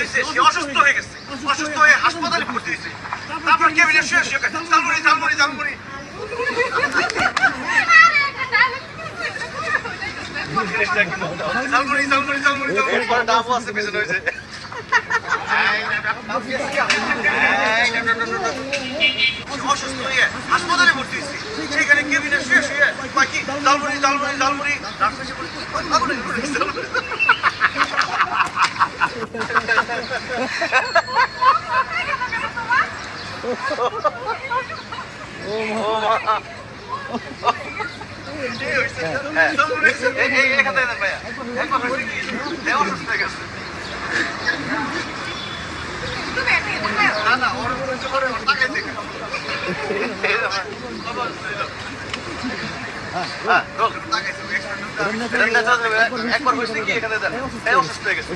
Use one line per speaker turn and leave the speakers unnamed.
হয়েছে? সে অসুস্থ হয়ে গেছে, অসুস্থ হয়ে হাসপাতালে ভর্তি হয়েছে। তারপর কেবিনে শুয়ে শুয়ে ঝালমুড়ি ঝালমুড়ি ঝালমুড়ি। ঝালমুড়ি ঝালমুড়ি ঝালমুড়ি। এরপরে ডাবও আছে পিছনে হয়েছে। অসুস্থ হয়ে হাসপাতালে ভর্তি হয়েছে, সেখানে কেবিনে শুয়ে শুয়ে বাকি ঝালমুড়ি ঝালমুড়ি ঝালমুড়ি। একবার হয়েছে কি এখানে অসুস্থ হয়ে গেছে।